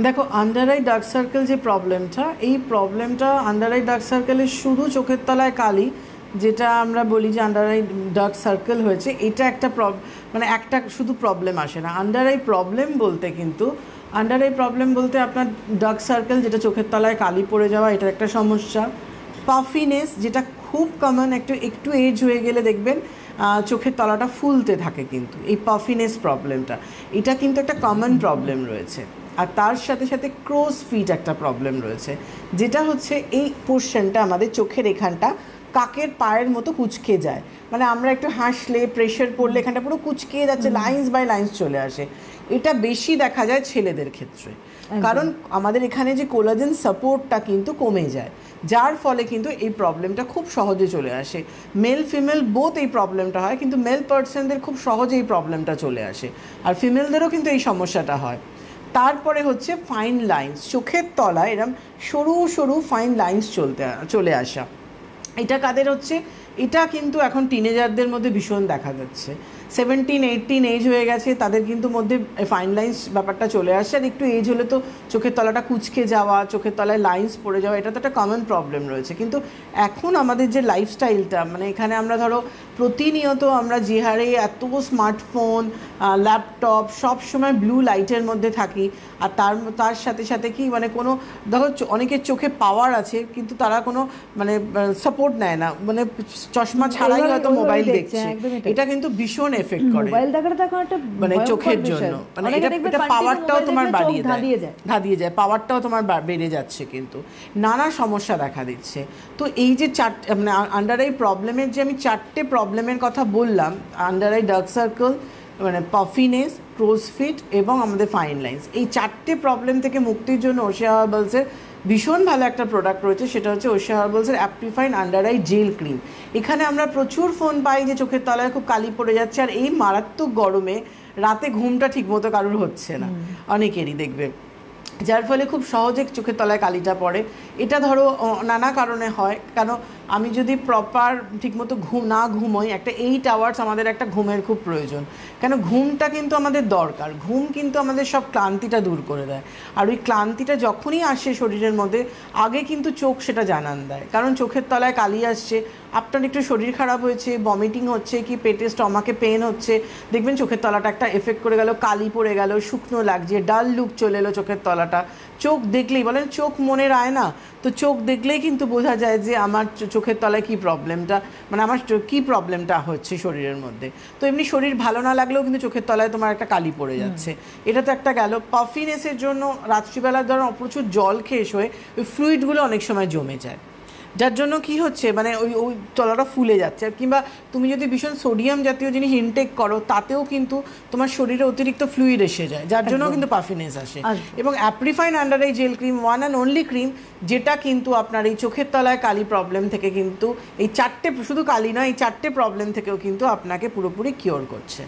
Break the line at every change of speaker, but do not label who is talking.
দেখো under eye dark circle যে প্রবলেমটা, এই প্রবলেমটা আন্ডার আই ডার্ক সার্কেলের শুধু চোখের তলায় কালি, যেটা আমরা বলি যে আন্ডার আই ডার্ক সার্কেল হয়েছে, এটা একটা মানে একটা শুধু প্রবলেম আসে না। আন্ডার আই প্রবলেম বলতে কিন্তু আন্ডার আই প্রবলেম বলতে আপনার ডার্ক সার্কেল, যেটা চোখের তলায় কালি পড়ে যাওয়া, এটা একটা সমস্যা। পাফিনেস, যেটা খুব কমন, একটু এজ হয়ে গেলে দেখবেন চোখের তলাটা ফুলতে থাকে, কিন্তু এই পাফিনেস প্রবলেমটা, এটা কিন্তু একটা কমন প্রবলেম রয়েছে। আর তার সাথে সাথে ক্রোজ ফিট একটা প্রবলেম রয়েছে, যেটা হচ্ছে এই পোর্শনটা আমাদের চোখের এখানটা কাকের পায়ের মতো কুঁচকে যায়, মানে আমরা একটু হাসলে প্রেশার পড়লে এখানটা পুরো কুঁচকে যাচ্ছে, লাইন্স বাই লাইন্স চলে আসে। এটা বেশি দেখা যায় ছেলেদের ক্ষেত্রে, কারণ আমাদের এখানে যে কোলাজেন সাপোর্টটা কিন্তু কমে যায়, যার ফলে কিন্তু এই প্রবলেমটা খুব সহজে চলে আসে। মেল ফিমেল বোথ এই প্রবলেমটা হয়, কিন্তু মেল পার্সনদের খুব সহজে এই প্রবলেমটা চলে আসে, আর ফিমেলদেরও কিন্তু এই সমস্যাটা হয়। তারপরে হচ্ছে ফাইন লাইন্স, চোখের তলায় এরম সরু সরু ফাইন লাইন্স চলে আসা। এটা কাদের হচ্ছে? এটা কিন্তু এখন টিনেজারদের মধ্যে ভীষণ দেখা যাচ্ছে। 17-18 এজ হয়ে গেছে, তাদের কিন্তু মধ্যে ফাইন লাইন্স ব্যাপারটা চলে আসছে। আর একটু এজ হলে তো চোখের তলাটা কুঁচকে যাওয়া, চোখের তলায় লাইন্স পড়ে যাওয়া, এটা তো একটা কমন প্রবলেম রয়েছে। কিন্তু এখন আমাদের যে লাইফস্টাইলটা, মানে এখানে আমরা ধরো প্রতিনিয়ত আমরা যে হারে এত স্মার্টফোন, ল্যাপটপ, সব সময় ব্লু লাইটের মধ্যে থাকি, আর তার সাথে সাথে কি মানে কোনো দেখো অনেকের চোখে পাওয়ার আছে, কিন্তু তারা কোনো মানে সাপোর্ট নেয় না, মানে চশমা ছাড়াই হয়তো মোবাইল দেখছে। এটা কিন্তু ভীষণ এফেক্ট করে
মোবাইল দেখাটা তখন একটা
মানে চোখের জন্য, মানে এটা পাওয়ারটাও তোমার ধাঁধিয়ে যায়, পাওয়ারটাও তোমার বেড়ে যাচ্ছে, কিন্তু নানা সমস্যা দেখা দিচ্ছে। তো এই যে মানে আন্ডার আই প্রবলেমের যে আমি 4টে প্রবলেমের কথা বললাম, আন্ডার আই ডার্ক সার্কেল, মানে পাফিনেস, ক্রোজ ফিট এবং আমাদের ফাইন লাইন্স, এই 4টে প্রবলেম থেকে মুক্তির জন্য ওশিয়া হার্বালসের ভীষণ ভালো একটা প্রোডাক্ট রয়েছে, সেটা হচ্ছে ওশিয়া হার্বালসের Aprifine under eye gel cream. এখানে আমরা প্রচুর ফোন পাই যে চোখের তলায় খুব কালি পড়ে যাচ্ছে, আর এই মারাত্মক গরমে রাতে ঘুমটা ঠিকমতো কারোর হচ্ছে না, অনেকেরই দেখবে, যার ফলে খুব সহজে চোখের তলায় কালিটা পড়ে। এটা ধরো নানা কারণে হয়, কেন আমি যদি প্রপার ঠিকমতো না ঘুমোই, একটা 8 আওয়ার্স আমাদের একটা ঘুমের খুব প্রয়োজন, কেন ঘুমটা কিন্তু আমাদের দরকার। ঘুম কিন্তু আমাদের সব ক্লান্তিটা দূর করে দেয়, আর ওই ক্লান্তিটা যখনই আসে শরীরের মধ্যে, আগে কিন্তু চোখ সেটা জানান দেয়, কারণ চোখের তলায় কালি আসছে, আপনার একটু শরীর খারাপ হয়েছে, ভমিটিং হচ্ছে, কি পেটে স্টমাকে পেন হচ্ছে, দেখবেন চোখের তলাটা একটা এফেক্ট করে গেল, কালি পড়ে গেল, শুকনো লাগছে, ডাল লুক চলে এলো চোখের তলাটা। চোখ দেখলেই বলেন চোখ মনের আয়না, তো চোখ দেখলেই কিন্তু বোঝা যায় যে আমার চোখের তলায় কী প্রবলেমটা, মানে আমার কী প্রবলেমটা হচ্ছে শরীরের মধ্যে। তো এমনি শরীর ভালো না লাগলেও কিন্তু চোখের তলায় তোমার একটা কালি পড়ে যাচ্ছে, এটা তো একটা গেল। পাফিনেসের জন্য রাত্রিবেলা ধরো প্রচুর জল খেয়ে শোয়ে ওই ফ্লুইডগুলো অনেক সময় জমে যায়, যার জন্য কি হচ্ছে মানে ওই তলাটা ফুলে যাচ্ছে। কিংবা তুমি যদি ভীষণ সোডিয়াম জাতীয় জিনিস ইনটেক করো, তাতেও কিন্তু তোমার শরীরে অতিরিক্ত ফ্লুইড এসে যায়, যার জন্য কিন্তু পাফিনেস আসে। এবং Aprifine under eye gel cream, one and only cream, যেটা কিন্তু আপনার এই চোখের তলায় কালি প্রবলেম থেকে কিন্তু এই 4টে, শুধু কালি নয়, এই 4টে প্রবলেম থেকেও কিন্তু আপনাকে পুরোপুরি কিওর করছে।